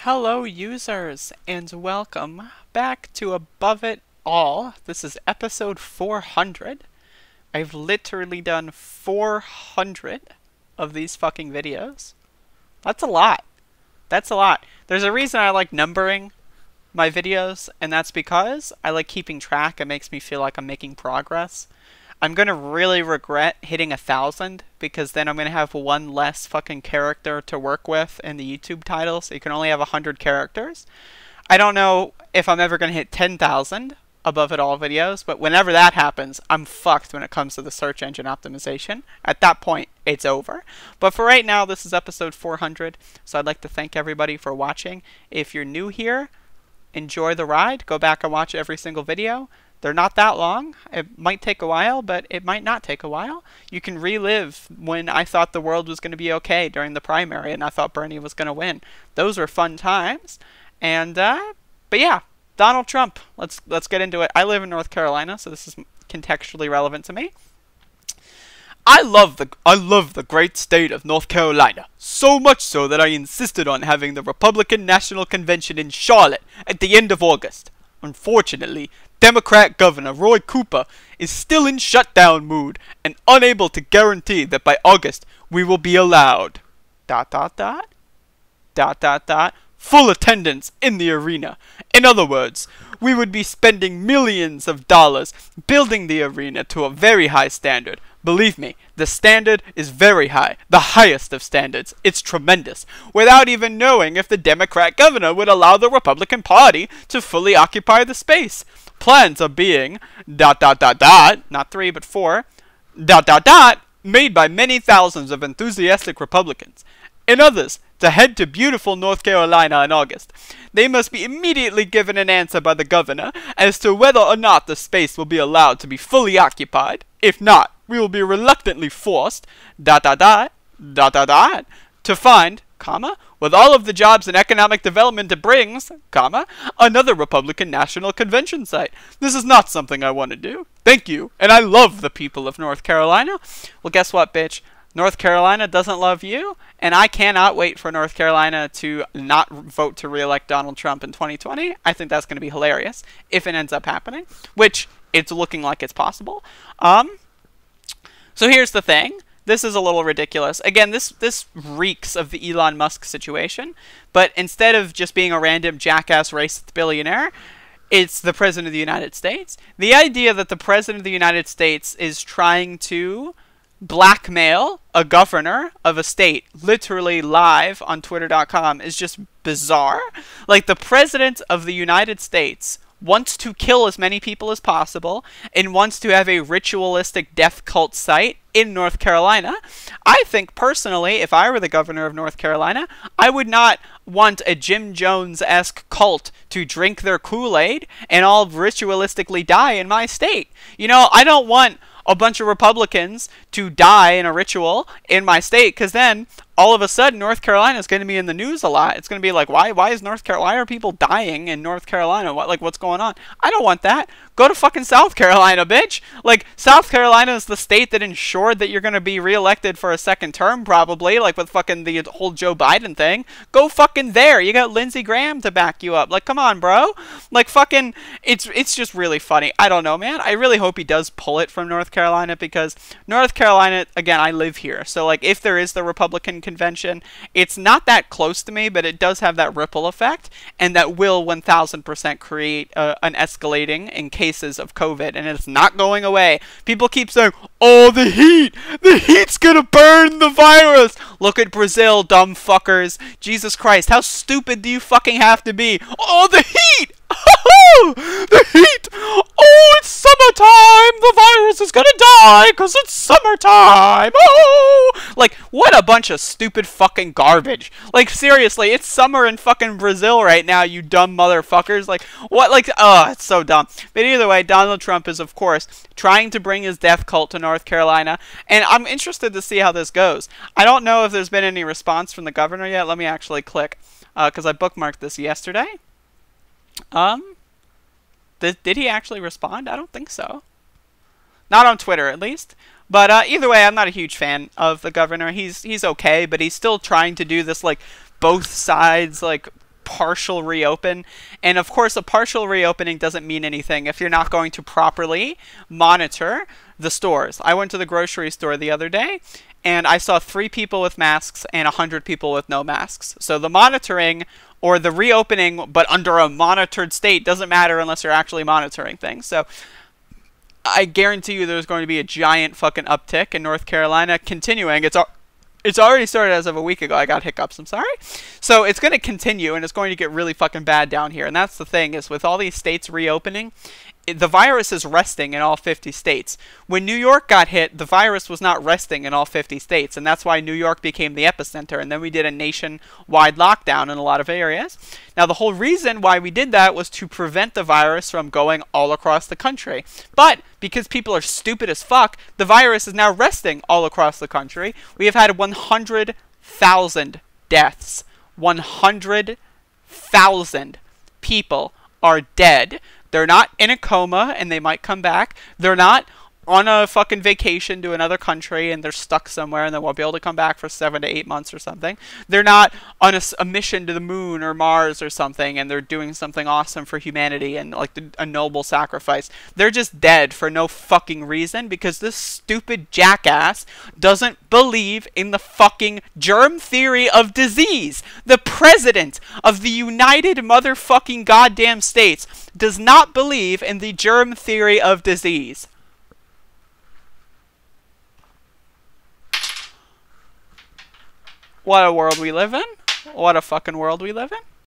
Hello users and welcome back to Above It All. This is episode 400. I've literally done 400 of these fucking videos. That's a lot. That's a lot. There's a reason I like numbering my videos, and that's because I like keeping track. It makes me feel like I'm making progress. I'm gonna really regret hitting 1,000 because then I'm gonna have one less fucking character to work with in the YouTube title, so you can only have 100 characters. I don't know if I'm ever gonna hit 10,000 Above It All videos, but whenever that happens, I'm fucked when it comes to the search engine optimization. At that point, it's over. But for right now, this is episode 400, so I'd like to thank everybody for watching. If you're new here, enjoy the ride. Go back and watch every single video. They're not that long. It might take a while, but it might not take a while. You can relive when I thought the world was going to be okay during the primary and I thought Bernie was going to win. Those were fun times. And, but yeah, Donald Trump. Let's get into it. I live in North Carolina, so this is contextually relevant to me. I love the great state of North Carolina, so much so that I insisted on having the Republican National Convention in Charlotte at the end of August. Unfortunately, Democrat Governor Roy Cooper is still in shutdown mood and unable to guarantee that by August we will be allowed ... full attendance in the arena. In other words, we would be spending millions of dollars building the arena to a very high standard. Believe me, the standard is very high, the highest of standards. It's tremendous, without even knowing if the Democrat governor would allow the Republican Party to fully occupy the space. Plans are being ... not 3 but 4 ... made by many thousands of enthusiastic Republicans and others to head to beautiful North Carolina in August. They must be immediately given an answer by the governor as to whether or not the space will be allowed to be fully occupied. If not, we will be reluctantly forced ... to find, with all of the jobs and economic development it brings, another Republican National Convention site. This is not something I want to do. Thank you, and I love the people of North Carolina. Well, guess what, bitch? North Carolina doesn't love you, and I cannot wait for North Carolina to not vote to re-elect Donald Trump in 2020. I think that's going to be hilarious if it ends up happening, which it's looking like it's possible. So here's the thing. This is a little ridiculous. Again, this reeks of the Elon Musk situation, but instead of just being a random jackass racist billionaire, it's the President of the United States. The idea that the President of the United States is trying to blackmail a governor of a state, literally live on Twitter.com, is just bizarre. Like, the President of the United States wants to kill as many people as possible and wants to have a ritualistic death cult site in North Carolina. I think personally, if I were the governor of North Carolina, I would not want a Jim Jones-esque cult to drink their Kool-Aid and all ritualistically die in my state. You know, I don't want a bunch of Republicans to die in a ritual in my state, because then all of a sudden North Carolina is going to be in the news a lot. It's going to be like, why are people dying in North Carolina? What's going on? I don't want that. Go to fucking South Carolina, bitch. Like, South Carolina is the state that ensured that you're going to be reelected for a second term, probably, like with fucking the whole Joe Biden thing. Go fucking there. You got Lindsey Graham to back you up. Like, come on, bro. Like, fucking, it's just really funny. I don't know, man. I really hope he does pull it from North Carolina, because North Carolina, again, I live here. So, like, if there is the Republican convention, it's not that close to me, but it does have that ripple effect, and that will 1000% create an escalating in cases of COVID, and it's not going away. People keep saying, oh, the heat's gonna burn the virus. Look at Brazil, dumb fuckers. Jesus Christ, how stupid do you fucking have to be? Oh, the heat! The heat! Oh, it's summertime! The virus is gonna die because it's summertime! Oh! Like, what a bunch of stupid fucking garbage. Like, seriously, it's summer in fucking Brazil right now, you dumb motherfuckers. Like, what? Like, oh, it's so dumb. But either way, Donald Trump is, of course, trying to bring his death cult to North Carolina, and I'm interested to see how this goes. I don't know if there's been any response from the governor yet. Let me actually click, because I bookmarked this yesterday. Did he actually respond? I don't think so. Not on Twitter, at least. But either way, I'm not a huge fan of the governor. He's okay, but he's still trying to do this, like, both sides, like, partial reopen. And of course, a partial reopening doesn't mean anything if you're not going to properly monitor the stores. I went to the grocery store the other day, and I saw 3 people with masks and 100 people with no masks. So the monitoring or the reopening, but under a monitored state, doesn't matter unless you're actually monitoring things. So I guarantee you there's going to be a giant fucking uptick in North Carolina continuing. It's already started as of a week ago. I got hiccups, I'm sorry. So it's going to continue, and it's going to get really fucking bad down here. And that's the thing, is with all these states reopening, the virus is resting in all 50 states. When New York got hit, the virus was not resting in all 50 states, and that's why New York became the epicenter, and then we did a nationwide lockdown in a lot of areas. Now, the whole reason why we did that was to prevent the virus from going all across the country. But because people are stupid as fuck, the virus is now resting all across the country. We have had 100,000 deaths. 100,000 people are dead. They're not in a coma and they might come back. They're not on a fucking vacation to another country and they're stuck somewhere and they won't be able to come back for 7 to 8 months or something. They're not on a mission to the moon or Mars or something and they're doing something awesome for humanity and like a noble sacrifice. They're just dead for no fucking reason because this stupid jackass doesn't believe in the fucking germ theory of disease. The president of the United motherfucking goddamn States does not believe in the germ theory of disease. What a world we live in. What a fucking world we live in.